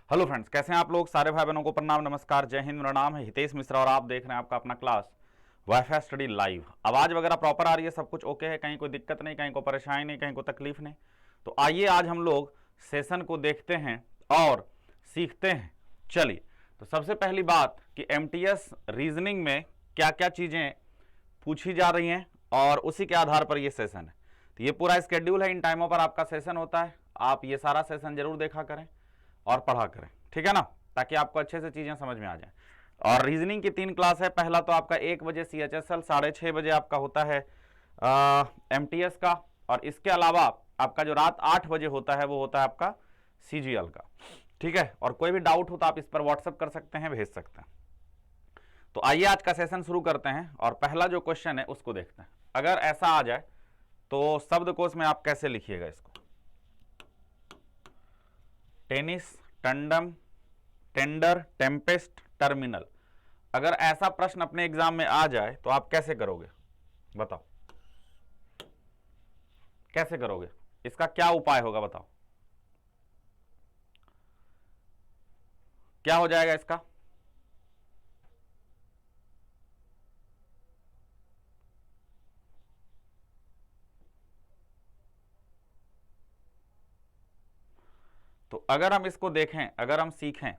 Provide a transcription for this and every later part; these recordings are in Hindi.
हेलो फ्रेंड्स, कैसे हैं आप लोग। सारे भाई बहनों को प्रणाम, नमस्कार, जय हिंद। मेरा नाम है हितेश मिश्रा और आप देख रहे हैं आपका अपना क्लास वाईफाई स्टडी लाइव। आवाज वगैरह प्रॉपर आ रही है, सब कुछ ओके है, कहीं कोई दिक्कत नहीं, कहीं कोई परेशानी नहीं, कहीं कोई तकलीफ नहीं। तो आइए आज हम लोग सेशन को देखते हैं और सीखते हैं। चलिए, तो सबसे पहली बात कि एमटीएस रीजनिंग में क्या क्या चीजें पूछी जा रही हैं और उसी के आधार पर ये सेशन है। तो ये पूरा स्केड्यूल है, इन टाइमों पर आपका सेशन होता है। आप ये सारा सेशन जरूर देखा करें और पढ़ा करें, ठीक है ना, ताकि आपको अच्छे से चीजें समझ में आ जाए। और रीजनिंग की 3 क्लास है। पहला तो आपका 1 बजे CHSL, 6:30 बजे आपका होता है MTS का, और इसके अलावा आपका जो रात 8 बजे होता है वो होता है आपका CGL का, ठीक है। और कोई भी डाउट हो तो आप इस पर व्हाट्सएप कर सकते हैं, भेज सकते हैं। तो आइए आज का सेशन शुरू करते हैं और पहला जो क्वेश्चन है उसको देखते हैं। अगर ऐसा आ जाए तो शब्दकोश में आप कैसे लिखिएगा इसको। Tennis, tandem, tender, tempest, terminal. अगर ऐसा प्रश्न अपने एग्जाम में आ जाए तो आप कैसे करोगे, बताओ कैसे करोगे, इसका क्या उपाय होगा, बताओ क्या हो जाएगा इसका। तो अगर हम इसको देखें, अगर हम सीखें,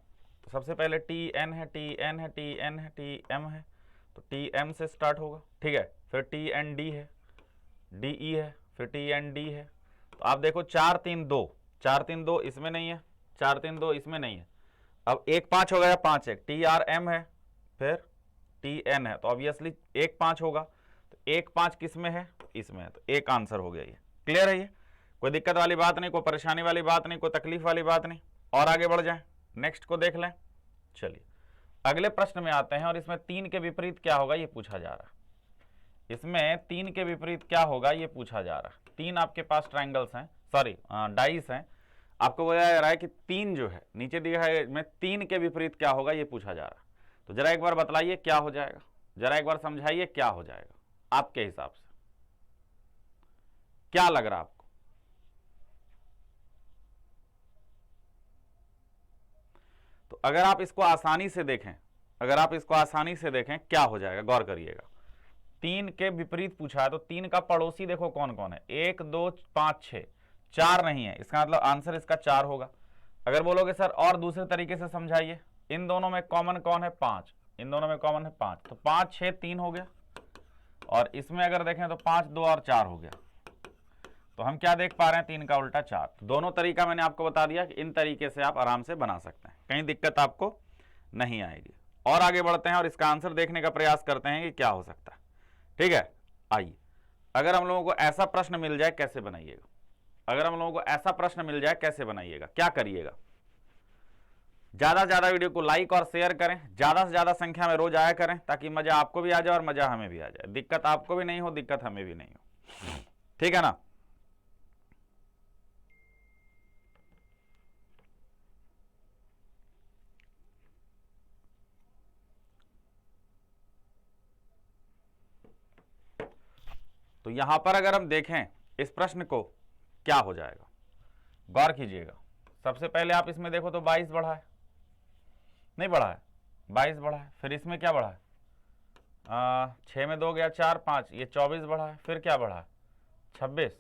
तो सबसे पहले TN है, TN है, TN है, TM है, तो TM से स्टार्ट होगा, ठीक है। फिर TND है, DE है, फिर TND है। तो आप देखो 4 3 2, 4 3 2 इसमें नहीं है, 4 3 2 इसमें नहीं है। अब 1 5 हो गया, 5 1, TRM है, फिर TN है, तो ऑब्वियसली 1 5 होगा। तो 1 5 किस में है, इसमें है, तो एक आंसर हो गया। ये क्लियर है, ये कोई दिक्कत वाली बात नहीं, कोई परेशानी वाली बात नहीं, कोई तकलीफ वाली बात नहीं। और आगे बढ़ जाए, नेक्स्ट को देख लें। चलिए अगले प्रश्न में आते हैं और इसमें 3 के विपरीत क्या होगा ये पूछा जा रहा है। इसमें 3 के विपरीत क्या होगा ये पूछा जा रहा है। 3 आपके पास ट्राइंगल्स हैं, सॉरी डाइस हैं। आपको बोला जा रहा है कि 3 जो है नीचे दिया है में 3 के विपरीत क्या होगा ये पूछा जा रहा है। तो जरा एक बार बतलाइए क्या हो जाएगा, जरा एक बार समझाइए क्या हो जाएगा आपके हिसाब से, क्या लग रहा है आपको। तो अगर आप इसको आसानी से देखें, अगर आप इसको आसानी से देखें क्या हो जाएगा, गौर करिएगा। 3 के विपरीत पूछा है तो 3 का पड़ोसी देखो कौन कौन है, 1 2 5 6, 4 नहीं है, इसका मतलब आंसर इसका 4 होगा। अगर बोलोगे सर और दूसरे तरीके से समझाइए, इन दोनों में कॉमन कौन है, 5, इन दोनों में कॉमन है 5, तो 5 6 3 हो गया। और इसमें अगर देखें तो 5 2 और 4 हो गया। तो हम क्या देख पा रहे हैं, 3 का उल्टा 4। तो दोनों तरीका मैंने आपको बता दिया कि इन तरीके से आप आराम से बना सकते हैं, कहीं दिक्कत आपको नहीं आएगी। और आगे बढ़ते हैं और इसका आंसर देखने का प्रयास करते हैं कि क्या हो सकता है, ठीक है। आइए, अगर हम लोगों को ऐसा प्रश्न मिल जाए कैसे बनाइएगा, अगर हम लोगों को ऐसा प्रश्न मिल जाए कैसे बनाइएगा, क्या करिएगा। ज्यादा से ज्यादा वीडियो को लाइक और शेयर करें, ज्यादा से ज्यादा संख्या में रोज आया करें, ताकि मजा आपको भी आ जाए और मजा हमें भी आ जाए, दिक्कत आपको भी नहीं हो, दिक्कत हमें भी नहीं हो, ठीक है ना। तो यहां पर अगर हम देखें इस प्रश्न को, क्या हो जाएगा, गौर कीजिएगा। सबसे पहले आप इसमें देखो तो 22 बढ़ा है, नहीं बढ़ा है, 22 बढ़ा है। फिर इसमें क्या बढ़ा है, 6 में 2 गया 4 5, ये 24 बढ़ा है। फिर क्या बढ़ा है, 26,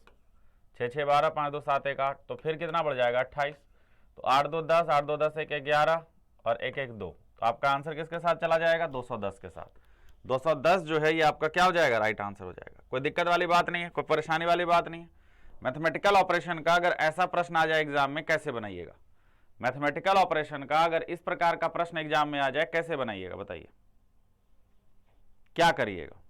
6 6 12, 5 2 7 1 8, तो फिर कितना बढ़ जाएगा, 28। तो 8 2 10, 8 2 10, 1 11 और 1 1 2। तो आपका आंसर किसके साथ चला जाएगा, 210 के साथ। 210 जो है ये आपका क्या हो जाएगा, राइट आंसर हो जाएगा। कोई दिक्कत वाली बात नहीं है, कोई परेशानी वाली बात नहीं है। मैथमेटिकल ऑपरेशन का अगर ऐसा प्रश्न आ जाए एग्जाम में कैसे बनाइएगा, मैथमेटिकल ऑपरेशन का अगर इस प्रकार का प्रश्न एग्जाम में आ जाए कैसे बनाइएगा, बताइए क्या करिएगा।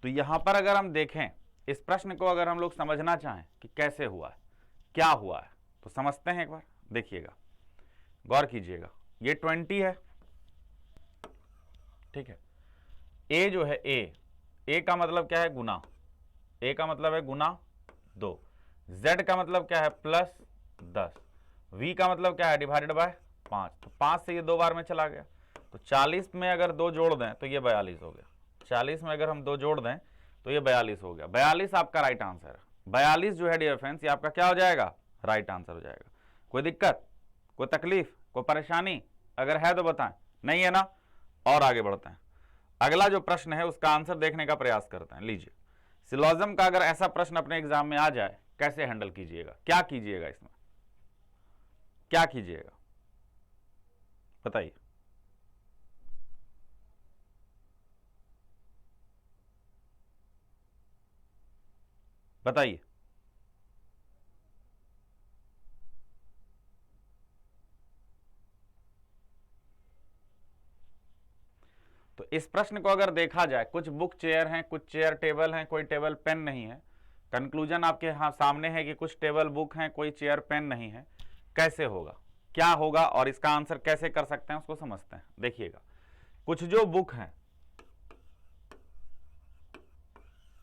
तो यहां पर अगर हम देखें इस प्रश्न को, अगर हम लोग समझना चाहें कि कैसे हुआ है, क्या हुआ है, तो समझते हैं। एक बार देखिएगा, गौर कीजिएगा। ये 20 है, ठीक है। ए जो है ए का मतलब क्या है, गुना, ए का मतलब है गुना 2। जेड का मतलब क्या है, +10। v का मतलब क्या है, डिवाइडेड बाय 5, तो 5 से ये 2 बार में चला गया, तो 40 में अगर 2 जोड़ दें तो ये 42 हो गया, 40 में अगर हम 2 जोड़ दें तो ये 42 हो गया, 42 आपका राइट आंसर है। 42 जो है डियर फ्रेंड्स ये आपका क्या हो जाएगा, राइट आंसर हो जाएगा। कोई दिक्कत, कोई तकलीफ, कोई परेशानी अगर है तो बताएं, नहीं है ना, और आगे बढ़ते हैं। अगला जो प्रश्न है उसका आंसर देखने का प्रयास करते हैं। लीजिए, सिलोजिज्म का अगर ऐसा प्रश्न अपने एग्जाम में आ जाए कैसे हैंडल कीजिएगा, क्या कीजिएगा, इसमें क्या कीजिएगा बताइए। बताइए। तो इस प्रश्न को अगर देखा जाए, कुछ बुक चेयर हैं, कुछ चेयर टेबल हैं, कोई टेबल पेन नहीं है। कंक्लूजन आपके यहाँ सामने है कि कुछ टेबल बुक हैं, कोई चेयर पेन नहीं है। कैसे होगा, क्या होगा और इसका आंसर कैसे कर सकते हैं उसको समझते हैं। देखिएगा, कुछ जो बुक हैं,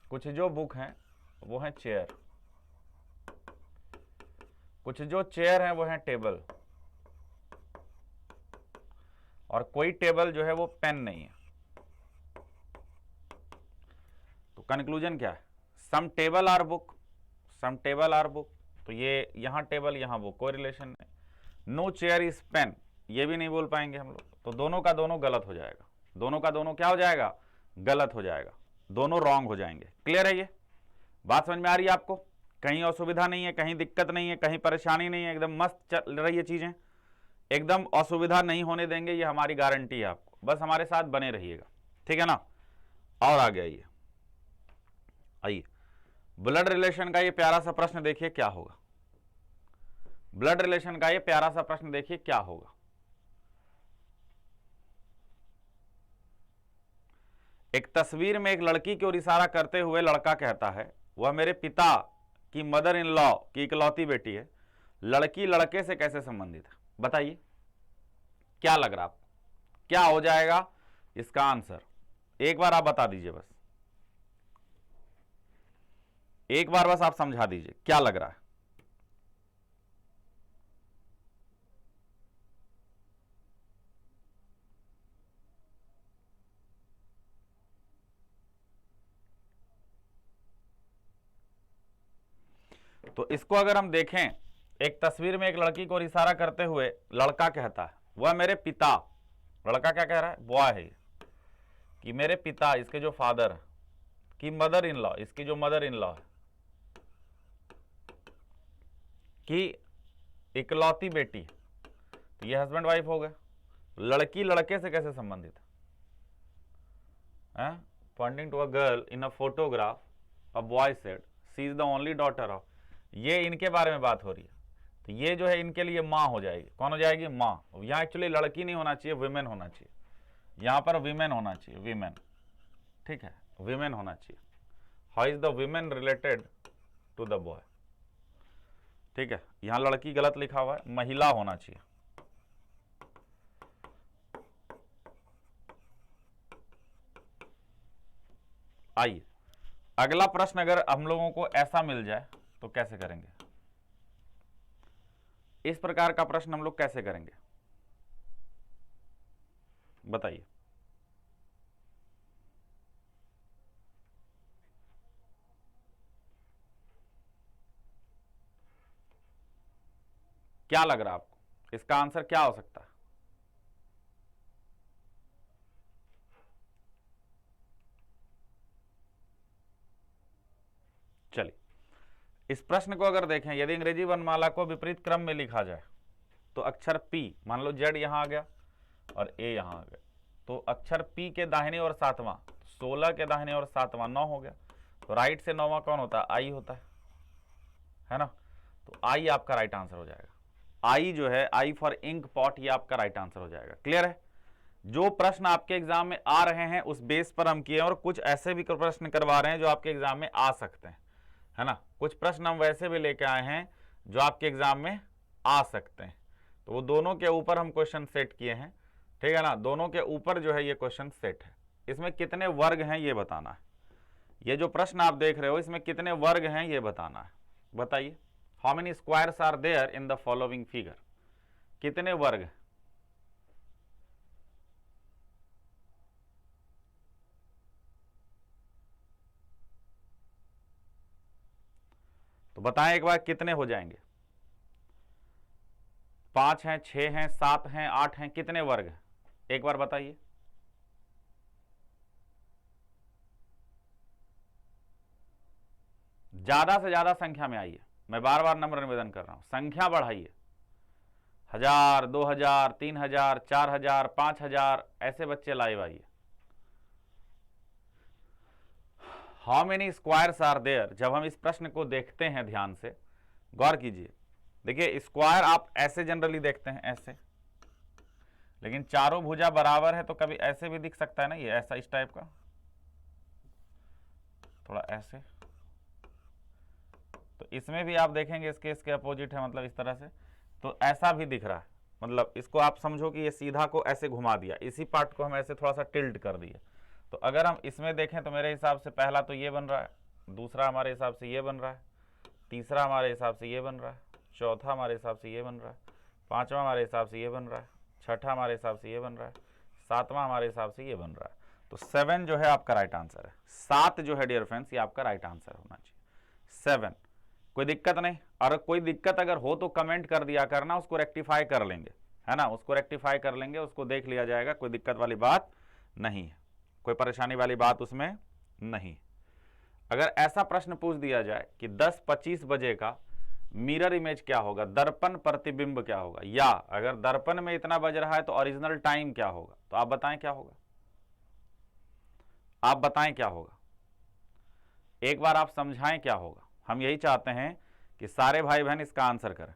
कुछ जो बुक हैं वो है चेयर, कुछ जो चेयर है वो है टेबल, और कोई टेबल जो है वो पेन नहीं है। तो कंक्लूजन क्या है, some table are book, some table are book, तो ये यहां टेबल यहां बुक, कोई रिलेशन नहीं। नो चेयर इज पेन, ये भी नहीं बोल पाएंगे हम लोग, तो दोनों का दोनों गलत हो जाएगा, दोनों का दोनों क्या हो जाएगा, गलत हो जाएगा, दोनों रॉन्ग हो जाएंगे। क्लियर है, ये बात समझ में आ रही है आपको, कहीं असुविधा नहीं है, कहीं दिक्कत नहीं है, कहीं परेशानी नहीं है, एकदम मस्त चल रही है चीजें, एकदम असुविधा नहीं होने देंगे, ये हमारी गारंटी है आपको, बस हमारे साथ बने रहिएगा, ठीक है ना। और आगे आइए, आइए ब्लड रिलेशन का ये प्यारा सा प्रश्न देखिए क्या होगा, ब्लड रिलेशन का ये प्यारा सा प्रश्न देखिए क्या होगा। एक तस्वीर में एक लड़की की ओर इशारा करते हुए लड़का कहता है, वह मेरे पिता की मदर इन लॉ की इकलौती बेटी है, लड़की लड़के से कैसे संबंधित है, बताइए क्या लग रहा है आपको, क्या हो जाएगा इसका आंसर, एक बार आप बता दीजिए, बस एक बार बस आप समझा दीजिए क्या लग रहा है। तो इसको अगर हम देखें, एक तस्वीर में एक लड़की को इशारा करते हुए लड़का कहता है, वह मेरे पिता, लड़का क्या कह रहा है, बॉय है कि मेरे पिता, इसके जो फादर है, की मदर इन लॉ, इसकी जो मदर इन लॉ है, कि इकलौती बेटी, तो ये हस्बैंड वाइफ हो गए। लड़की लड़के से कैसे संबंधित है, pointing to a girl in a photograph, a boy said she is the only daughter of, ये इनके बारे में बात हो रही है, तो ये जो है इनके लिए माँ हो जाएगी, कौन हो जाएगी, माँ। यहाँ एक्चुअली लड़की नहीं होना चाहिए, विमेन होना चाहिए, यहाँ पर विमेन होना चाहिए, विमेन, ठीक है, विमेन होना चाहिए। How is the women related to the boy, ठीक है, यहां लड़की गलत लिखा हुआ है, महिला होना चाहिए। आइए अगला प्रश्न अगर हम लोगों को ऐसा मिल जाए तो कैसे करेंगे, इस प्रकार का प्रश्न हम लोग कैसे करेंगे बताइए। क्या लग रहा है आपको, इसका आंसर क्या हो सकता है, चलिए इस प्रश्न को अगर देखें, यदि अंग्रेजी वर्णमाला को विपरीत क्रम में लिखा जाए तो अक्षर P, मान लो Z यहां आ गया और A यहां आ गया, तो अक्षर P के दाहिने और 7वां, 16 के दाहिने और 7वां 9 हो गया, तो राइट से 9वां कौन होता है, I होता है ना, तो I आपका राइट आंसर हो जाएगा। I जो है, I फॉर इंक पॉट, ये आपका राइट आंसर हो जाएगा। क्लियर है, जो प्रश्न आपके एग्जाम में आ रहे हैं उस बेस पर हम किए, और कुछ ऐसे भी प्रश्न करवा रहे हैं जो आपके एग्जाम में आ सकते हैं, है ना, कुछ प्रश्न हम वैसे भी लेके आए हैं जो आपके एग्जाम में आ सकते हैं, तो वो दोनों के ऊपर हम क्वेश्चन सेट किए हैं, ठीक है ना, दोनों के ऊपर जो है ये क्वेश्चन सेट है। इसमें कितने वर्ग हैं ये बताना है, ये जो प्रश्न आप देख रहे हो इसमें कितने वर्ग हैं ये बताना है, बताइए। How many squares are there in the following figure, कितने वर्ग? तो बताएं एक बार कितने हो जाएंगे? 5 हैं, 6 हैं, 7 हैं, 8 हैं, कितने वर्ग? एक बार बताइए। ज्यादा से ज्यादा संख्या में आइए, मैं बार बार नम्र निवेदन कर रहा हूं, संख्या बढ़ाइए। 1000, 2000, 3000, 4000, 5000, ऐसे बच्चे लाइव आइए। How many squares are there, जब हम इस प्रश्न को देखते हैं ध्यान से गौर कीजिए। देखिए स्क्वायर आप ऐसे जनरली देखते हैं ऐसे, लेकिन चारों भुजा बराबर है तो कभी ऐसे भी दिख सकता है ना, ये ऐसा इस टाइप का, थोड़ा ऐसे। तो इसमें भी आप देखेंगे इसके अपोजिट है, मतलब इस तरह से, तो ऐसा भी दिख रहा है। मतलब इसको आप समझो कि ये सीधा को ऐसे घुमा दिया, इसी पार्ट को हम ऐसे थोड़ा सा टिल्ट कर दिए। तो अगर हम इसमें देखें तो मेरे हिसाब से पहला तो ये बन रहा है, दूसरा हमारे हिसाब से ये बन रहा है, तीसरा हमारे हिसाब से ये बन रहा है, चौथा हमारे हिसाब से ये बन रहा है, पांचवा हमारे हिसाब से ये बन रहा है, छठा हमारे हिसाब से ये बन रहा है, सातवां हमारे हिसाब से ये बन रहा है। तो 7 जो है आपका राइट आंसर है। 7 जो है डियर फ्रेंड्स ये आपका राइट आंसर होना चाहिए, 7। कोई दिक्कत नहीं, और कोई दिक्कत अगर हो तो कमेंट कर दिया करना, उसको रेक्टिफाई कर लेंगे, है ना, उसको रेक्टिफाई कर लेंगे, उसको देख लिया जाएगा, कोई दिक्कत वाली बात नहीं है, कोई परेशानी वाली बात उसमें नहीं। अगर ऐसा प्रश्न पूछ दिया जाए कि 10:25 बजे का मिरर इमेज क्या होगा, दर्पण प्रतिबिंब क्या होगा, या अगर दर्पण में इतना बज रहा है तो ओरिजिनल टाइम क्या होगा, तो आप बताएं क्या होगा, आप बताएं क्या होगा, एक बार आप समझाएं क्या होगा। हम यही चाहते हैं कि सारे भाई बहन इसका आंसर करें,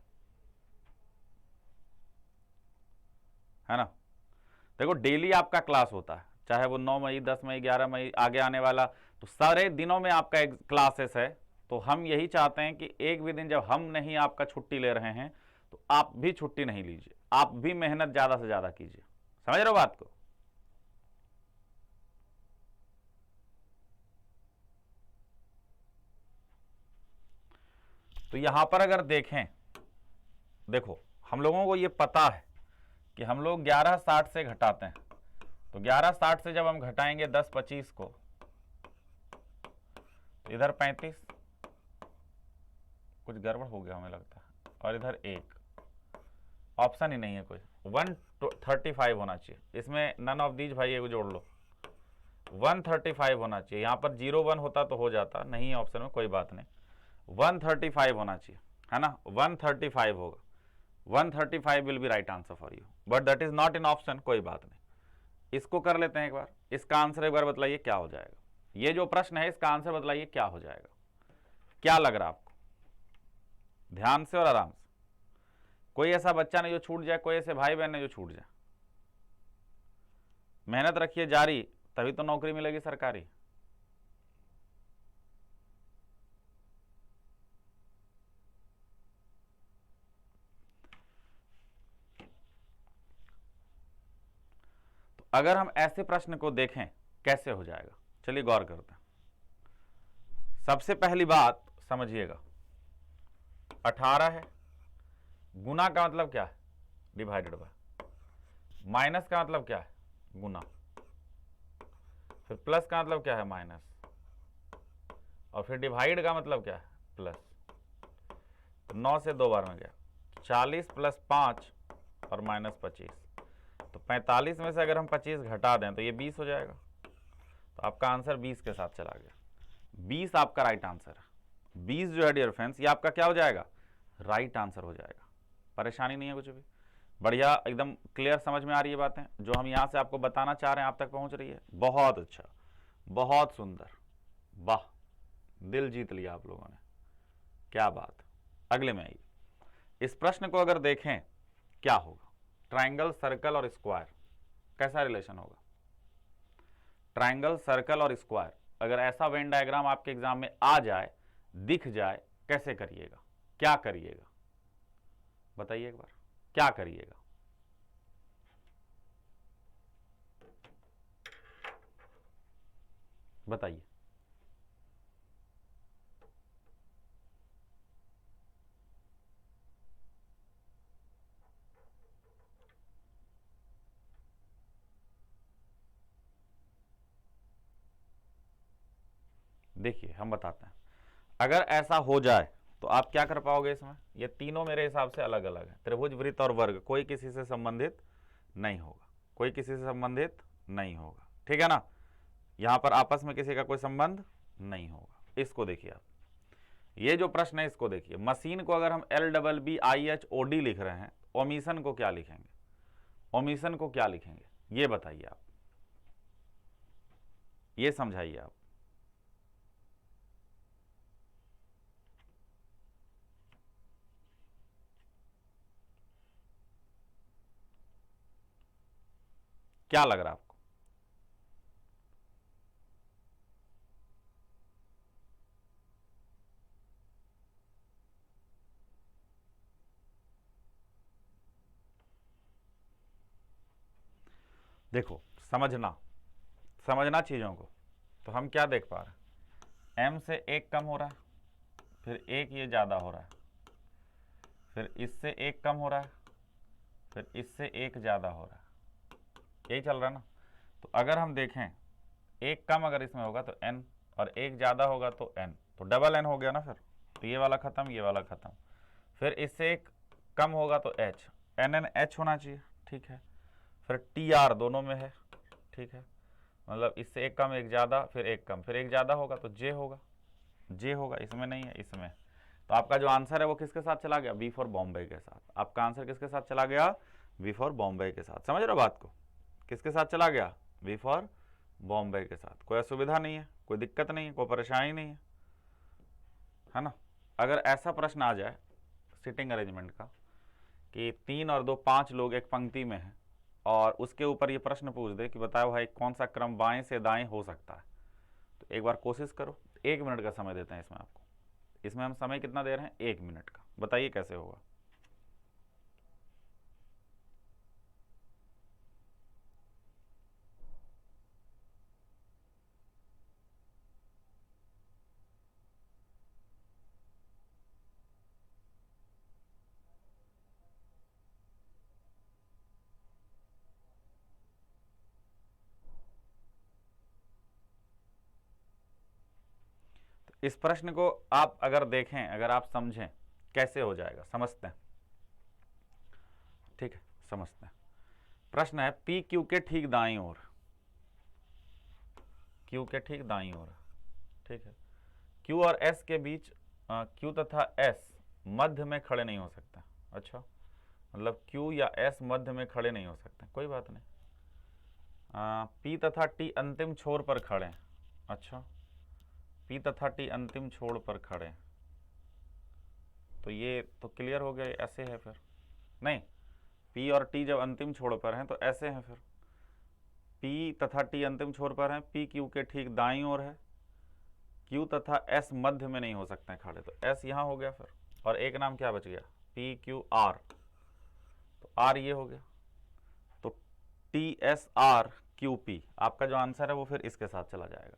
है ना। देखो डेली आपका क्लास होता है, चाहे वो 9 मई, 10 मई, 11 मई, आगे आने वाला, तो सारे दिनों में आपका एक क्लासेस है। तो हम यही चाहते हैं कि एक भी दिन जब हम नहीं आपका छुट्टी ले रहे हैं तो आप भी छुट्टी नहीं लीजिए, आप भी मेहनत ज्यादा से ज्यादा कीजिए। समझ रहे हो बात को? तो यहां पर अगर देखें, देखो हम लोगों को ये पता है कि हम लोग 11:60 से घटाते हैं, तो 11:60 से जब हम घटाएंगे 10:25 को, तो इधर 35, कुछ गड़बड़ हो गया हमें लगता है, और इधर 1, ऑप्शन ही नहीं है कोई, 135 होना चाहिए, इसमें नन ऑफ दीज भाई, जोड़ लो, 135 होना चाहिए। यहां पर 01 होता तो हो जाता, नहीं ऑप्शन में, कोई बात नहीं, 135 होना चाहिए, है ना, 135 होगा, 135 will be right answer for you, but that is not in option, कोई बात नहीं। इसको कर लेते हैं एक बार, इसका आंसर एक बार बताइए क्या हो जाएगा। ये जो प्रश्न है इसका आंसर बताइए क्या हो जाएगा, क्या लग रहा है आपको, ध्यान से और आराम से। कोई ऐसा बच्चा नहीं जो छूट जाए, कोई ऐसे भाई बहन नहीं जो छूट जाए। मेहनत रखिए जारी, तभी तो नौकरी मिलेगी सरकारी। तो अगर हम ऐसे प्रश्न को देखें कैसे हो जाएगा, चलिए गौर करते हैं। सबसे पहली बात समझिएगा, 18 है, गुना का मतलब क्या है, डिवाइडेड बाय, माइनस का मतलब क्या है, गुना, फिर प्लस का मतलब क्या है, माइनस, और फिर डिवाइड का मतलब क्या है, प्लस। तो 9 से 2 बार में गया, 40 + 5 और -25, तो 45 में से अगर हम 25 घटा दें तो ये 20 हो जाएगा। तो आपका आंसर 20 के साथ चला गया, 20 आपका राइट आंसर है। 20 जो है डियर फ्रेंड्स ये आपका क्या हो जाएगा, राइट आंसर हो जाएगा। परेशानी नहीं है कुछ भी, बढ़िया, एकदम क्लियर समझ में आ रही है बातें, जो हम यहाँ से आपको बताना चाह रहे हैं आप तक पहुँच रही है। बहुत अच्छा, बहुत सुंदर, वाह, दिल जीत लिया आप लोगों ने, क्या बात। अगले में आइए, इस प्रश्न को अगर देखें क्या होगा, ट्राइंगल, सर्कल और स्क्वायर कैसा रिलेशन होगा। ट्राइंगल, सर्कल और स्क्वायर, अगर ऐसा वेन डायग्राम आपके एग्जाम में आ जाए, दिख जाए, कैसे करिएगा, क्या करिएगा, बताइए एक बार, क्या करिएगा। बताइए। देखिए हम बताते हैं, अगर ऐसा हो जाए तो आप क्या कर पाओगे इसमें, ये तीनों मेरे हिसाब से अलग अलग है, त्रिभुज, वृत्त और वर्ग, कोई किसी से संबंधित नहीं होगा, कोई किसी से संबंधित नहीं होगा, ठीक है ना, यहां पर आपस में किसी का कोई संबंध नहीं होगा। इसको देखिए आप, ये जो प्रश्न है इसको देखिए, मशीन को अगर हम LBBIHOD लिख रहे हैं, ओमिशन को क्या लिखेंगे, ओमिशन को क्या लिखेंगे, ये बताइए आप, ये समझाइए आप। क्या लग रहा है आपको? देखो समझना, समझना चीजों को, तो हम क्या देख पा रहे हैं, m से एक कम हो रहा है, फिर एक ये ज्यादा हो रहा है, फिर इससे एक कम हो रहा है, फिर इससे एक ज्यादा हो रहा है, यही चल रहा है ना। तो अगर हम देखें, एक कम अगर इसमें होगा तो n, और एक ज़्यादा होगा तो n, तो डबल n हो गया ना फिर, तो ये वाला ख़त्म, ये वाला ख़त्म, फिर इससे एक कम होगा तो h, NNH होना चाहिए, ठीक है, फिर TR दोनों में है, ठीक है, मतलब इससे एक कम एक ज़्यादा, फिर एक कम, फिर एक ज़्यादा होगा तो J होगा, J होगा, इसमें नहीं है, इसमें। तो आपका जो आंसर है वो किसके साथ चला गया, B फॉर बॉम्बे के साथ, आपका आंसर किसके साथ चला गया, B फॉर बॉम्बे के साथ। समझ रहे हो बात को, किसके साथ चला गया, B फॉर बॉम्बे के साथ। कोई असुविधा नहीं है, कोई दिक्कत नहीं है, कोई परेशानी नहीं है ना। अगर ऐसा प्रश्न आ जाए सिटिंग अरेंजमेंट का कि 3 और 2 5 लोग एक पंक्ति में हैं और उसके ऊपर ये प्रश्न पूछ दे कि बताओ भाई कौन सा क्रम बाएं से दाएं हो सकता है, तो एक बार कोशिश करो। 1 मिनट का समय देते हैं इसमें आपको, इसमें हम समय कितना दे रहे हैं, 1 मिनट का, बताइए कैसे होगा। इस प्रश्न को आप अगर देखें, अगर आप समझें कैसे हो जाएगा, समझते हैं, ठीक है, समझते हैं। प्रश्न है पी क्यू के ठीक दाईं ओर, क्यू के ठीक दाईं ओर, ठीक है, क्यू और एस के बीच, क्यू तथा एस मध्य में खड़े नहीं हो सकते। अच्छा, मतलब क्यू या एस मध्य में खड़े नहीं हो सकते, कोई बात नहीं। पी तथा टी अंतिम छोर पर खड़े हैं। अच्छा, पी तथा टी अंतिम छोर पर खड़े हैं, तो ये तो क्लियर हो गया, ऐसे है फिर, नहीं, पी और टी जब अंतिम छोर पर हैं तो ऐसे हैं, फिर पी तथा टी अंतिम छोर पर हैं, पी क्यू के ठीक दाईं ओर है, क्यू तथा एस मध्य में नहीं हो सकते हैं खड़े, तो एस यहाँ हो गया फिर, और एक नाम क्या बच गया, पी क्यू आर, तो आर ये हो गया, तो T S R Q P, आपका जो आंसर है वो फिर इसके साथ चला जाएगा।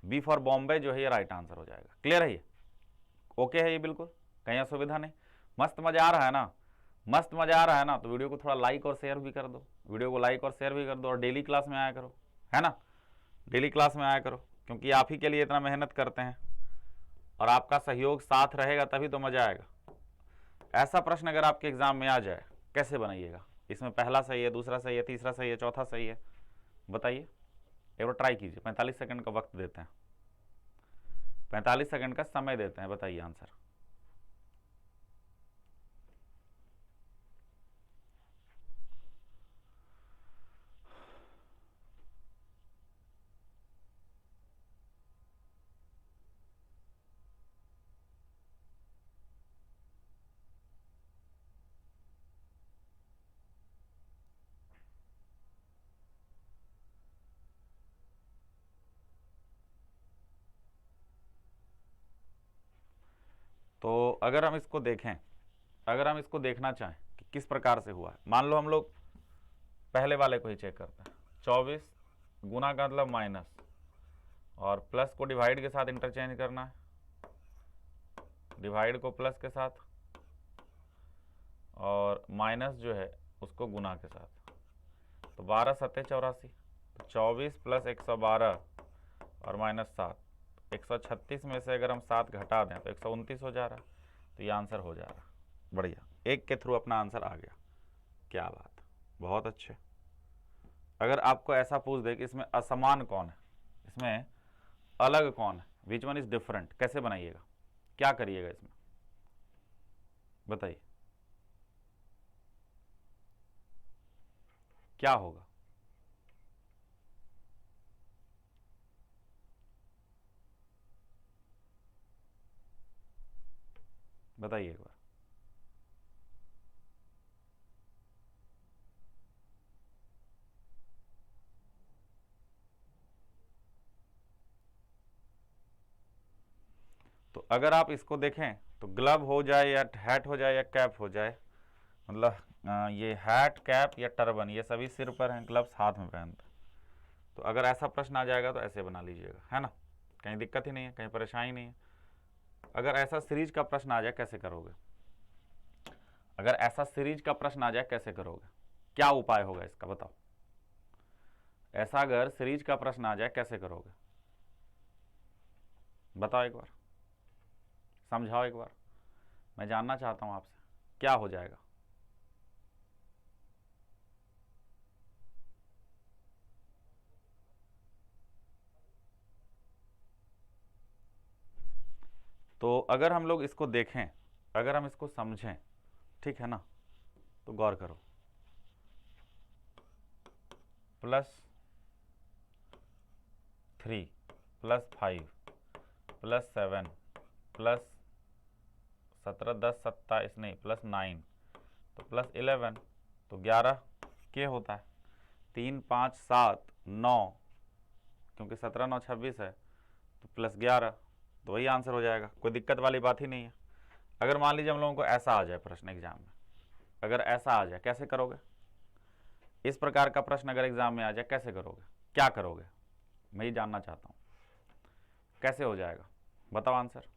बी फॉर बॉम्बे जो है ये राइट आंसर हो जाएगा। क्लियर है ये, ओके है ये, बिल्कुल कहीं असुविधा नहीं, मस्त मजा आ रहा है ना, मस्त मजा आ रहा है ना, तो वीडियो को थोड़ा लाइक और शेयर भी कर दो, वीडियो को लाइक और शेयर भी कर दो, और डेली क्लास में आया करो, है ना, डेली क्लास में आया करो, क्योंकि आप ही के लिए इतना मेहनत करते हैं और आपका सहयोग साथ रहेगा तभी तो मजा आएगा। ऐसा प्रश्न अगर आपके एग्जाम में आ जाए कैसे बनाइएगा, इसमें पहला सही है, दूसरा सही है, तीसरा सही है, चौथा सही है, बताइए, एक बार ट्राई कीजिए। 45 सेकंड का वक्त देते हैं, 45 सेकंड का समय देते हैं, बताइए आंसर। तो अगर हम इसको देखें, अगर हम इसको देखना चाहें कि किस प्रकार से हुआ है, मान लो हम लोग पहले वाले को ही चेक करते हैं, 24 गुना का मतलब माइनस, और प्लस को डिवाइड के साथ इंटरचेंज करना है, डिवाइड को प्लस के साथ, और माइनस जो है उसको गुना के साथ, तो 12 सत्ते 84, तो 24 प्लस 112 और माइनस 7, 136 में से अगर हम 7 घटा दें तो 129 हो जा रहा है, तो ये आंसर हो जा रहा है। बढ़िया, एक के थ्रू अपना आंसर आ गया, क्या बात, बहुत अच्छे। अगर आपको ऐसा पूछ दे कि इसमें असमान कौन है, इसमें अलग कौन है, विच वन इज डिफरेंट, कैसे बनाइएगा, क्या करिएगा इसमें, बताइए क्या होगा? बताइए एक बार। तो अगर आप इसको देखें तो ग्लव हो जाए या हैट हो जाए या कैप हो जाए, मतलब ये हैट कैप या टर्बन ये सभी सिर पर हैं, ग्लव्स हाथ में पहनते हैं। तो अगर ऐसा प्रश्न आ जाएगा तो ऐसे बना लीजिएगा, है ना, कहीं दिक्कत ही नहीं है, कहीं परेशानी नहीं है। अगर ऐसा सीरीज का प्रश्न आ जाए कैसे करोगे, अगर ऐसा सीरीज का प्रश्न आ जाए कैसे करोगे, क्या उपाय होगा इसका बताओ? ऐसा अगर सीरीज का प्रश्न आ जाए कैसे करोगे, बताओ एक बार, समझाओ एक बार, मैं जानना चाहता हूं आपसे क्या हो जाएगा। तो अगर हम लोग इसको देखें, अगर हम इसको समझें, ठीक है ना, तो गौर करो, +3 +5 +7 +17 10 27 नहीं +9 तो +11 तो 11 के होता है, 3 5 7 9, क्योंकि 17 9 26 है तो +11, तो वही आंसर हो जाएगा, कोई दिक्कत वाली बात ही नहीं है। अगर मान लीजिए हम लोगों को ऐसा आ जाए प्रश्न एग्जाम में, अगर ऐसा आ जाए कैसे करोगे, इस प्रकार का प्रश्न अगर एग्जाम में आ जाए कैसे करोगे, क्या करोगे, मैं ये जानना चाहता हूँ कैसे हो जाएगा, बताओ आंसर।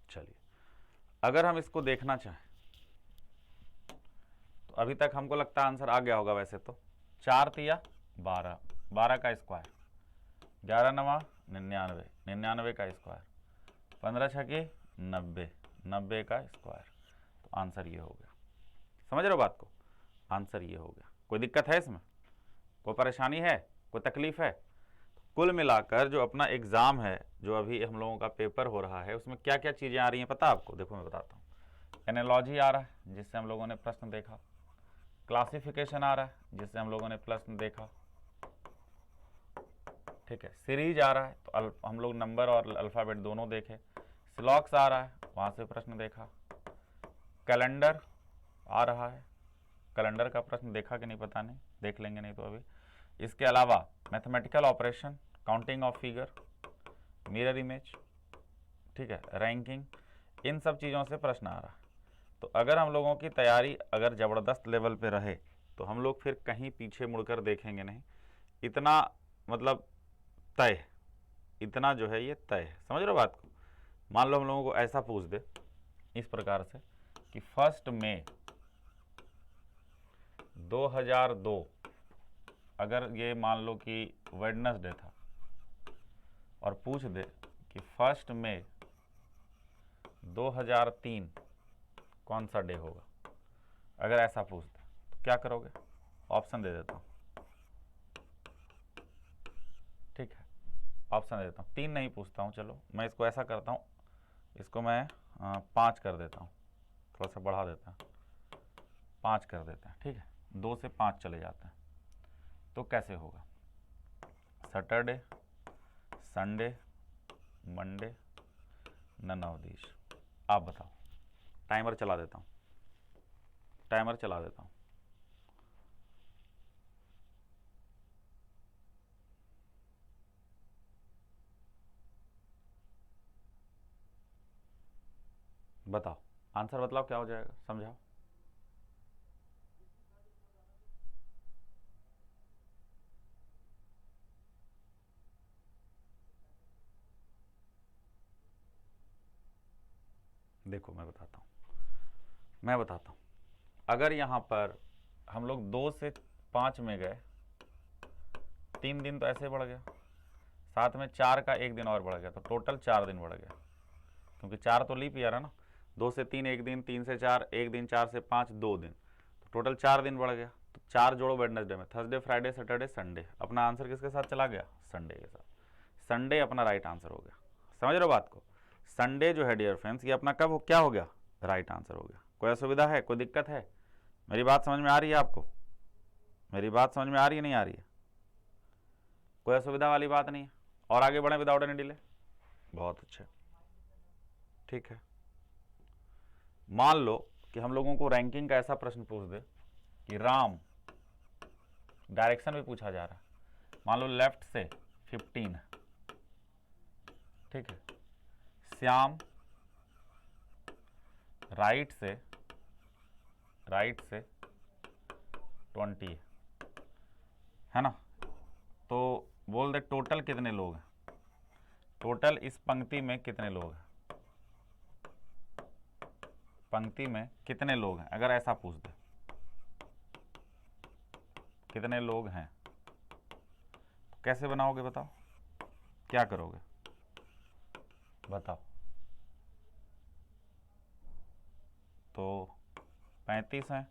चलिए, अगर हम इसको देखना चाहें तो अभी तक हमको लगता है आंसर आ गया होगा वैसे तो, 4 तिया 12, 12 का स्क्वायर, 11 नवा 99, 99 का स्क्वायर, 15 छके 90, 90 का स्क्वायर, तो आंसर ये हो गया। समझ रहे हो बात को, आंसर ये हो गया। कोई दिक्कत है इसमें, कोई परेशानी है, कोई तकलीफ है? कुल मिलाकर जो अपना एग्ज़ाम है, जो अभी हम लोगों का पेपर हो रहा है, उसमें क्या क्या चीज़ें आ रही हैं पता आपको? देखो मैं बताता हूँ। एनालॉजी आ रहा है जिससे हम लोगों ने प्रश्न देखा, क्लासिफिकेशन आ रहा है जिससे हम लोगों ने प्रश्न देखा, ठीक है, सीरीज आ रहा है तो हम लोग नंबर और अल्फ़ाबेट दोनों देखे, स्लॉक्स आ रहा है वहाँ से प्रश्न देखा, कैलेंडर आ रहा है, कैलेंडर का प्रश्न देखा कि नहीं पता नहीं, देख लेंगे नहीं तो अभी। इसके अलावा mathematical operation, counting of figure, mirror image, ठीक है, रैंकिंग, इन सब चीज़ों से प्रश्न आ रहा है। तो अगर हम लोगों की तैयारी अगर ज़बरदस्त लेवल पे रहे तो हम लोग फिर कहीं पीछे मुड़कर देखेंगे नहीं, इतना मतलब तय, इतना जो है ये तय है। समझ रहे हो बात को? मान लो हम लोगों को ऐसा पूछ दे इस प्रकार से कि 1 मई 2002, अगर ये मान लो कि वेडनेसडे था और पूछ दे कि 1 मई 2003 कौन सा डे होगा, अगर ऐसा पूछ दे तो क्या करोगे? ऑप्शन दे देता हूँ, ठीक है, ऑप्शन दे देता हूँ, 3 नहीं पूछता हूँ, चलो मैं इसको ऐसा करता हूँ, इसको मैं 5 कर देता हूँ, थोड़ा सा बढ़ा देता हूँ, 5 कर देते हैं, ठीक है, 2 से 5 चले जाते हैं। तो कैसे होगा? Saturday, Sunday, Monday, none of these, आप बताओ। टाइमर चला देता हूँ, टाइमर चला देता हूँ। बताओ आंसर, बतलाओ क्या हो जाएगा, समझाओ। देखो मैं बताता हूँ। अगर यहाँ पर हम लोग 2 से 5 में गए, 3 दिन तो ऐसे बढ़ गया, साथ में 4 का 1 दिन और बढ़ गया, तो टोटल 4 दिन बढ़ गया, क्योंकि 4 तो लीप ईयर है ना। 2 से 3 1 दिन, 3 से 4 1 दिन, 4 से 5 2 दिन, तो टोटल 4 दिन बढ़ गया। तो 4 जोड़ो वेडनेसडे में, थर्सडे फ्राइडे सैटरडे संडे। अपना आंसर किसके साथ चला गया? संडे के साथ। संडे अपना राइट आंसर हो गया। समझ रहे हो बात को? संडे जो है डियर फ्रेंड्स, ये अपना कब क्या हो गया? राइट आंसर हो गया। कोई असुविधा है, कोई दिक्कत है? मेरी बात समझ में आ रही है आपको? मेरी बात समझ में आ रही है, नहीं आ रही है? कोई असुविधा वाली बात नहीं है? और आगे बढ़े विदाउट एनी डिले। बहुत अच्छे, ठीक है। मान लो कि हम लोगों को रैंकिंग का ऐसा प्रश्न पूछ दे कि राम, डायरेक्शन भी पूछा जा रहा है, मान लो लेफ्ट से 15 है, ठीक है, श्याम राइट से 20 है ना। तो बोल दे टोटल कितने लोग हैं, टोटल इस पंक्ति में कितने लोग हैं, पंक्ति में कितने लोग हैं। अगर ऐसा पूछ दे कितने लोग हैं, तो कैसे बनाओगे बताओ? क्या करोगे बताओ? तो 35 हैं,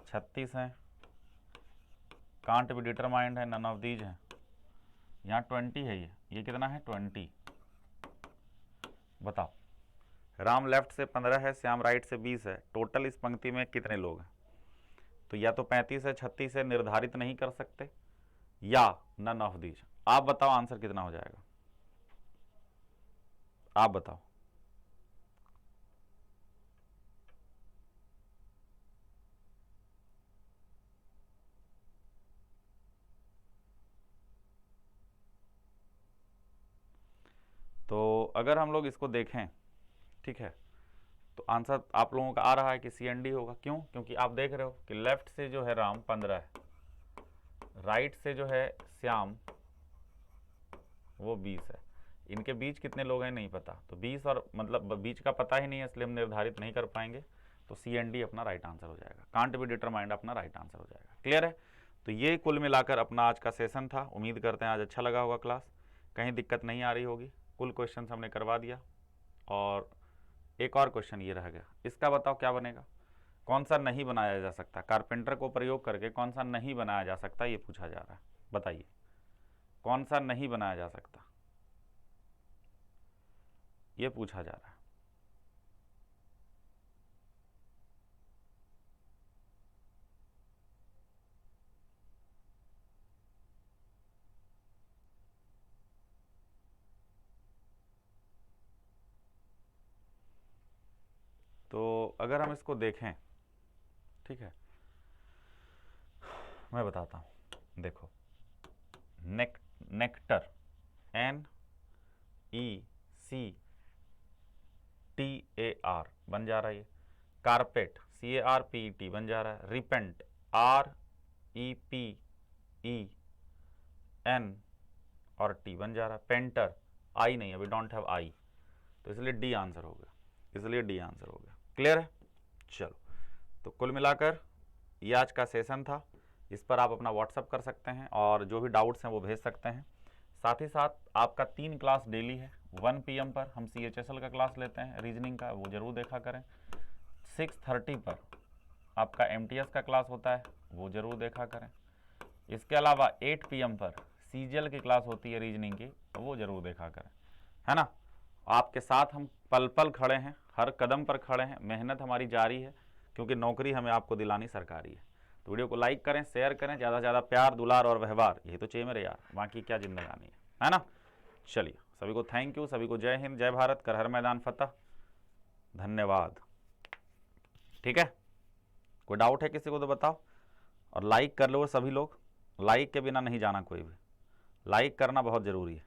36 हैं, कांट बी डिटरमाइंड है, नन ऑफ दीज हैं। यहाँ 20 है, ये कितना है? 20। बताओ, राम लेफ्ट से 15 है, श्याम राइट से 20 है, टोटल इस पंक्ति में कितने लोग हैं? तो या तो 35 है, 36 है, निर्धारित नहीं कर सकते, या नन ऑफ दीज। आप बताओ आंसर कितना हो जाएगा? आप बताओ। तो अगर हम लोग इसको देखें, ठीक है, तो आंसर आप लोगों का आ रहा है कि CND होगा। क्यों? क्योंकि आप देख रहे हो कि लेफ्ट से जो है राम 15 है, राइट से जो है श्याम वो 20 है। इनके बीच कितने लोग हैं नहीं पता, तो 20 और मतलब बीच का पता ही नहीं है, इसलिए हम निर्धारित नहीं कर पाएंगे। तो CND अपना राइट आंसर हो जाएगा, कांट बी डिटरमाइंड अपना राइट आंसर हो जाएगा। क्लियर है? तो ये कुल मिलाकर अपना आज का सेशन था। उम्मीद करते हैं आज अच्छा लगा होगा क्लास, कहीं दिक्कत नहीं आ रही होगी। कुल क्वेश्चन हमने करवा दिया, और एक और क्वेश्चन ये रह गया, इसका बताओ क्या बनेगा? कौन सा नहीं बनाया जा सकता, कारपेंटर को प्रयोग करके कौन सा नहीं बनाया जा सकता, ये पूछा जा रहा है। बताइए कौन सा नहीं बनाया जा सकता, ये पूछा जा रहा है। तो अगर हम इसको देखें, ठीक है, मैं बताता हूं। देखो, नेक्टर NECTAR बन जा रहा है, ये कारपेट CARPET बन जा रहा है, रिपेंट REPEN और T बन जा रहा है, पेंटर आई नहीं, अभी डोंट हैव आई, तो इसलिए D आंसर हो गया, इसलिए D आंसर हो गया। क्लियर है? चलो, तो कुल मिलाकर ये आज का सेशन था। इस पर आप अपना व्हाट्सअप कर सकते हैं और जो भी डाउट्स हैं वो भेज सकते हैं। साथ ही साथ आपका 3 क्लास डेली है। 1 PM पर हम CHSL का क्लास लेते हैं, रीजनिंग का, वो जरूर देखा करें। 6:30 पर आपका MTS का क्लास होता है, वो जरूर देखा करें। इसके अलावा 8 PM पर CGL की क्लास होती है रीजनिंग की, वो जरूर देखा करें, है ना। आपके साथ हम पल पल खड़े हैं, हर कदम पर खड़े हैं, मेहनत हमारी जारी है, क्योंकि नौकरी हमें आपको दिलानी सरकारी है। तो वीडियो को लाइक करें, शेयर करें, ज़्यादा से ज़्यादा प्यार दुलार और व्यवहार, यही तो चाहिए मेरे यार, बाकी क्या जिंदगानी है ना। चलिए, सभी को थैंक यू, सभी को जय हिंद, जय भारत, कर हर मैदान फतह, धन्यवाद। ठीक है, कोई डाउट है किसी को तो बताओ, और लाइक कर लो सभी लोग, लाइक के बिना नहीं जाना कोई भी, लाइक करना बहुत ज़रूरी है,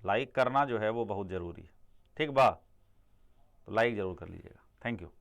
लाइक करना जो है वो बहुत ज़रूरी है। ठीक बा, तो लाइक ज़रूर कर लीजिएगा। Thank you.